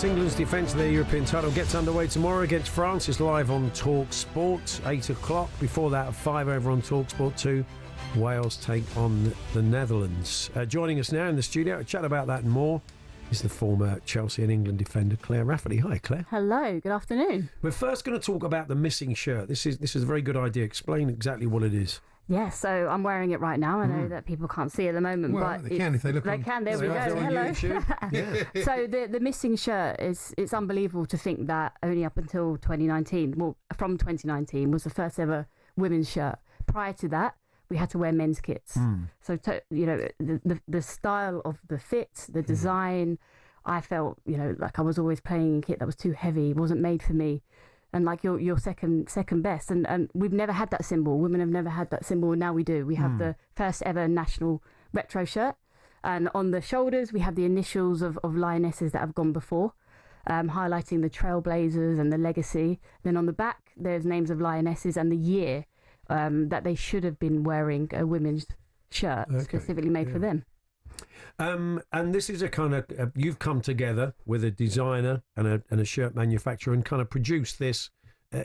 England's defence of their European title gets underway tomorrow against France. It's live on talkSPORT, 8 o'clock. Before that, at 5 over on talkSPORT 2, Wales take on the Netherlands. Joining us now in the studio to chat about that and more is the former Chelsea and England defender, Claire Rafferty. Hi, Claire. Hello, good afternoon. We're first going to talk about the missing shirt. This is a very good idea. Explain exactly what it is. Yeah, so I'm wearing it right now. I know that people can't see at the moment, well, but they can if they look. They can. There we go. Hello. Yeah. So the missing shirt it's unbelievable to think that only up until 2019, well, from 2019 was the first ever women's shirt. Prior to that, we had to wear men's kits. So the style of the fit, the design, I felt like I was always playing a kit that was too heavy. It wasn't made for me. And like your second best, and we've never had that symbol. Women have never had that symbol, and now we do. We have the first ever national retro shirt, and on the shoulders we have the initials of Lionesses that have gone before, highlighting the trailblazers and the legacy. Then on the back there's names of Lionesses and the year that they should have been wearing a women's shirt specifically made for them. And this is a kind of you've come together with a designer and a shirt manufacturer and kind of produced this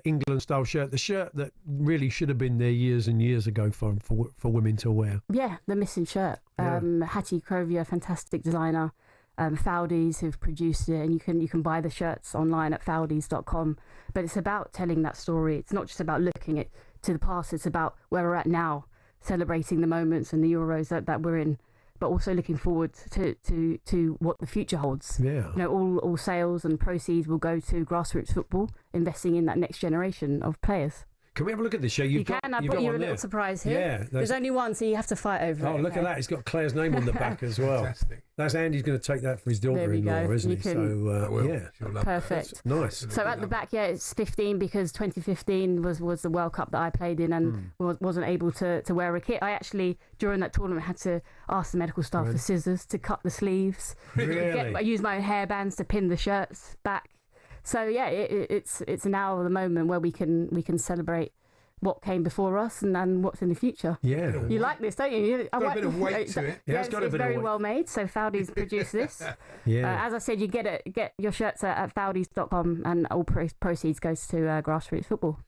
England style shirt, the shirt that really should have been there years and years ago for women to wear. Yeah, the missing shirt. Hattie Crovier, fantastic designer. Foudys, who've produced it, and you can buy the shirts online at Foudys.com. But it's about telling that story. It's not just about looking to the past. It's about where we're at now, celebrating the moments and the Euros that we're in, but also looking forward to what the future holds. Yeah. All sales and proceeds will go to grassroots football, investing in that next generation of players. Can we have a look at this show? You can. I brought you a little surprise here. Yeah, there's only one, so you have to fight over it. Oh, look at that. It's got Claire's name on the back as well. Fantastic. That's Andy's going to take that for his daughter-in-law, isn't he? So, perfect. Nice. So at the back, it's 15 because 2015 was the World Cup that I played in and wasn't able to wear a kit. I actually, during that tournament, had to ask the medical staff for scissors to cut the sleeves. Really? I used my own hairbands to pin the shirts back. So yeah, it's now the moment where we can celebrate what came before us and what's in the future. Yeah. You like this, don't you? Got a bit of weight to it. Yeah, it's very well made. So Foudys produced this. As I said, you get your shirts at Foudys.com, and all proceeds goes to grassroots football.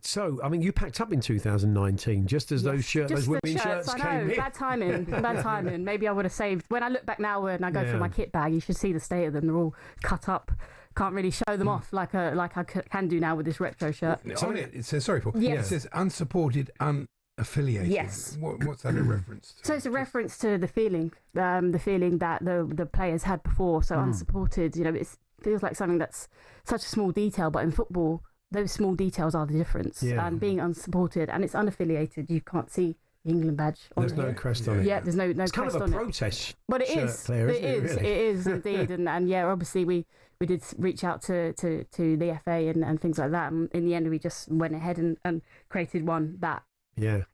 So, I mean, you packed up in 2019, just as those women's shirts came in. Bad timing. Maybe I would have saved. When I look back now and I go through my kit bag, you should see the state of them. They're all cut up. Can't really show them off like I can do now with this retro shirt. On it says, sorry, Paul. Yes. It says unsupported, unaffiliated. Yes. What's that a reference to? So it's a reference to the feeling that the players had before. So unsupported, it feels like something that's such a small detail, but in football, those small details are the difference. Yeah. And being unsupported, and it's unaffiliated, you can't see the England badge on There's no crest on it. Yeah, there's no it's crest on it. It's kind of a protest. But it is. Claire, it is indeed. And obviously we did reach out to the FA and things like that. And in the end, we just went ahead and created one that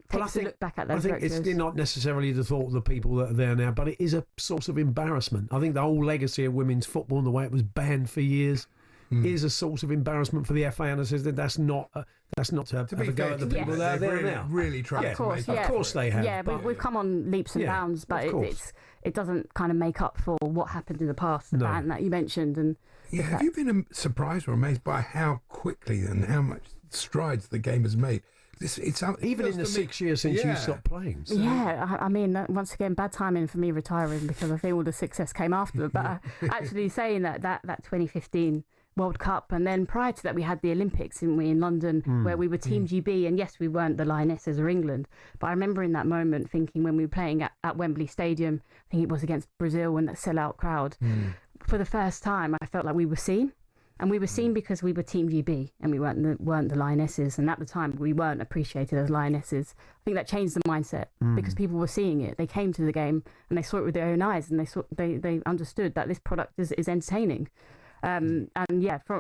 takes a look back at those. I think it's not necessarily the thought of the people that are there now, but it is a source of embarrassment. I think the whole legacy of women's football and the way it was banned for years is a source of embarrassment for the FA, and I says that's not to have a go at the people that are there now. Really tried to make Of course they have. Yeah, we've come on leaps and bounds, but it doesn't kind of make up for what happened in the past, the ban that you mentioned. And have you been surprised or amazed by how quickly and how much strides the game has made? Even in the 6 years since you stopped playing. So. Yeah, I mean, once again, bad timing for me retiring because I think all the success came after. But actually saying that 2015 World Cup, and then prior to that we had the Olympics, didn't we, in London, where we were Team GB, and yes, we weren't the Lionesses or England, but I remember in that moment thinking when we were playing at Wembley Stadium, I think it was against Brazil and that sellout crowd, for the first time I felt like we were seen. And we were seen because we were Team GB and we weren't the Lionesses. And at the time, we weren't appreciated as Lionesses. I think that changed the mindset because people were seeing it. They came to the game and they saw it with their own eyes, and they understood that this product is entertaining. And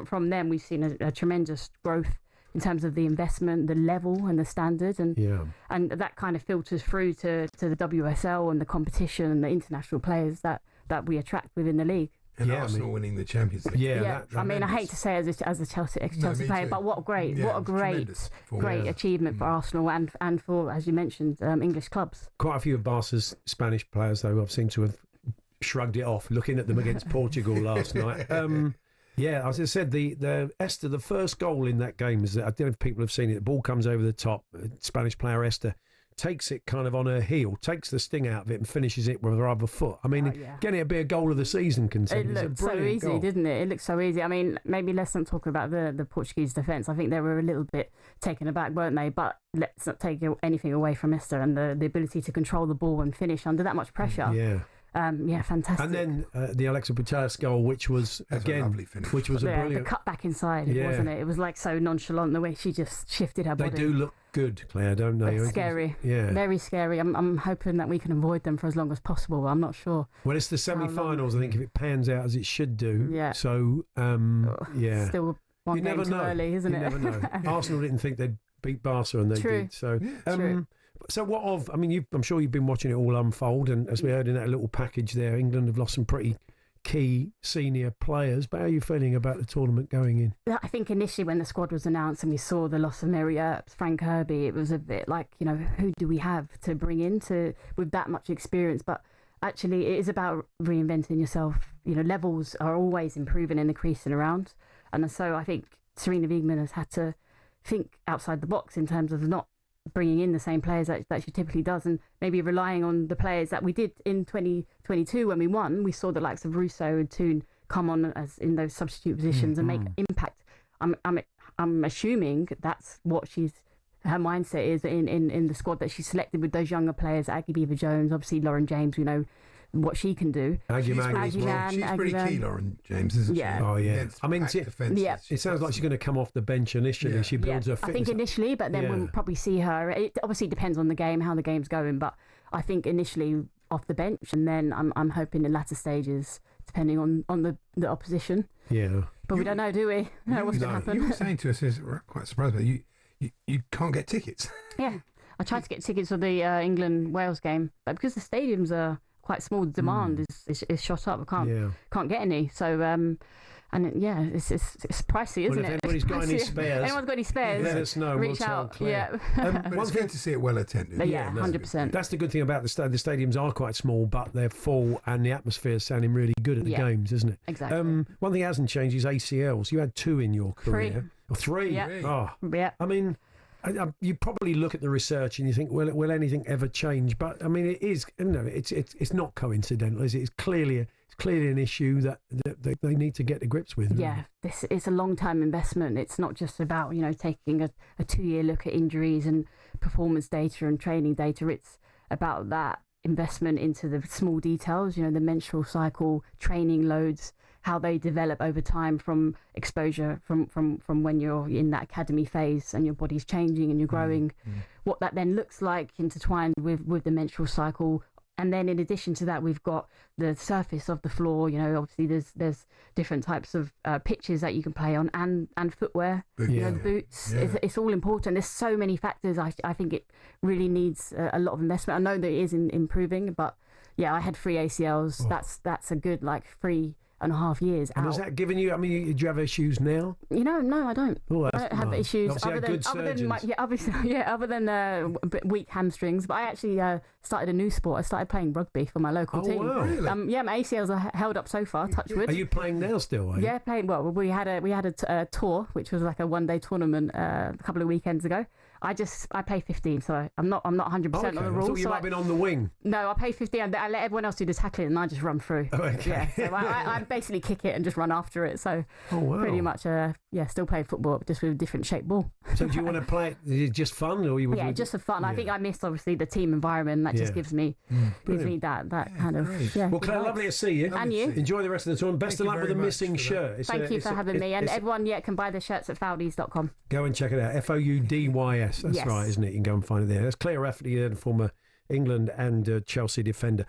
from them, we've seen a tremendous growth in terms of the investment, the level and the standard. And that kind of filters through to the WSL and the competition and the international players that we attract within the league. And Arsenal winning the Champions League. I hate to say as a Chelsea player, but what a great achievement for Arsenal and for, as you mentioned, English clubs. Quite a few of Barca's Spanish players, though, I've seen to have shrugged it off, looking at them against Portugal last night. Yeah, as I said, the Esther, the first goal in that game is that, I don't know if people have seen it, the ball comes over the top, Spanish player Esther takes it kind of on her heel, takes the sting out of it and finishes it with her other foot. I mean, getting it to be a goal of the season contender. It looked so easy, goal. Didn't it? It looked so easy. I mean, maybe let's not talk about the Portuguese defence. I think they were a little bit taken aback, weren't they? But let's not take anything away from Esther and the ability to control the ball and finish under that much pressure. Yeah. Fantastic. And then the Alexa Putellas goal, which was a lovely finish. Which was a brilliant. The cut back inside, wasn't it? It was like so nonchalant the way she just shifted her body. They do look good, Claire, don't they? It's scary. Yeah, very scary. I'm hoping that we can avoid them for as long as possible. I'm not sure. Well, it's the semi-finals. I think if it pans out as it should do. Yeah. So yeah. Still one you game never too know. early, isn't you it? Never know. Arsenal didn't think they'd beat Barca, and they True. did. So True. So what of? I mean, I'm sure you've been watching it all unfold, and as we heard in that little package there, England have lost some pretty key senior players. But how are you feeling about the tournament going in? I think initially when the squad was announced and we saw the loss of Mary Earps, Frank Kirby, it was a bit like, who do we have to bring in with that much experience? But actually, it is about reinventing yourself. Levels are always improving in the crease and around, and so I think Serena Wiegmann has had to think outside the box in terms of not bringing in the same players that she typically does, and maybe relying on the players that we did in 2022 when we won. We saw the likes of Russo and Toon come on as in those substitute positions and make impact. I'm assuming that's what her mindset is in the squad that she selected with those younger players, Aggie Beever-Jones, obviously Lauren James. We know what she can do. She's pretty key, Lauren James, isn't she? Yeah. Oh, yeah. I mean, it sounds like she's going to come off the bench initially. Yeah. She builds her fitness. I think initially, but then we'll probably see her. It obviously depends on the game, how the game's going, but I think initially off the bench, and then I'm hoping in latter stages, depending on the opposition. Yeah. But we don't know, do we? What's going to happen? You were saying to us, we're quite surprised, but you can't get tickets. Yeah. I tried to get tickets for the England-Wales game, but because the stadiums are quite small, the demand is shot up. I can't get any. So it's pricey, isn't it? If anybody's got any spares, let us know. Reach out. But it's good to see it well attended. Yeah, 100%. That's the good thing about the stadiums are quite small, but they're full, and the atmosphere is sounding really good at the games, isn't it? Exactly. One thing that hasn't changed is ACLs. You had 2 in your career. 3. Yeah. Oh. Yeah. I mean, you probably look at the research and you think, will anything ever change? But I mean, it is. It's not coincidental, is it? It's clearly an issue that they need to get to grips with. Really. Yeah, it's a long-term investment. It's not just about taking a 2-year look at injuries and performance data and training data. It's about that investment into the small details. The menstrual cycle, training loads, how they develop over time from exposure from when you're in that academy phase and your body's changing and you're growing, what that then looks like intertwined with the menstrual cycle. And then in addition to that, we've got the surface of the floor. Obviously there's different types of pitches that you can play on and footwear, the boots. Yeah. It's all important. There's so many factors. I think it really needs a lot of investment. I know that it is improving, but yeah, I had 3 ACLs. Oh. That's a good 3.5 years out. And has that given you? I mean, do you have issues now? No, I don't. Oh, I don't have issues other than weak hamstrings. But I actually started a new sport. I started playing rugby for my local team. Wow. Really? Yeah, my ACLs are held up so far. Touch wood. Are you playing now still? Yeah, playing. Well, we had a tour, which was like a 1-day tournament a couple of weekends ago. I play 15, so I'm not 100% on the rules. I thought you might have been on the wing. No, I play 15. I let everyone else do the tackling, and I just run through. Oh, okay. Yeah, so I basically kick it and just run after it. So pretty much, still play football, just with a different shaped ball. So do you want to play it? Is it just fun, or you? Yeah, just for fun. Yeah. I think I missed obviously the team environment. That just gives me that kind of. Yeah, well, Claire, lovely to see you. And you. Enjoy the rest of the tournament. Best of luck with the missing shirt. Thank you for having me. And everyone can buy the shirts at Foudys.com. Go and check it out. Foudys. That's right, isn't it? You can go and find it there. That's Claire Rafferty, the former England and Chelsea defender.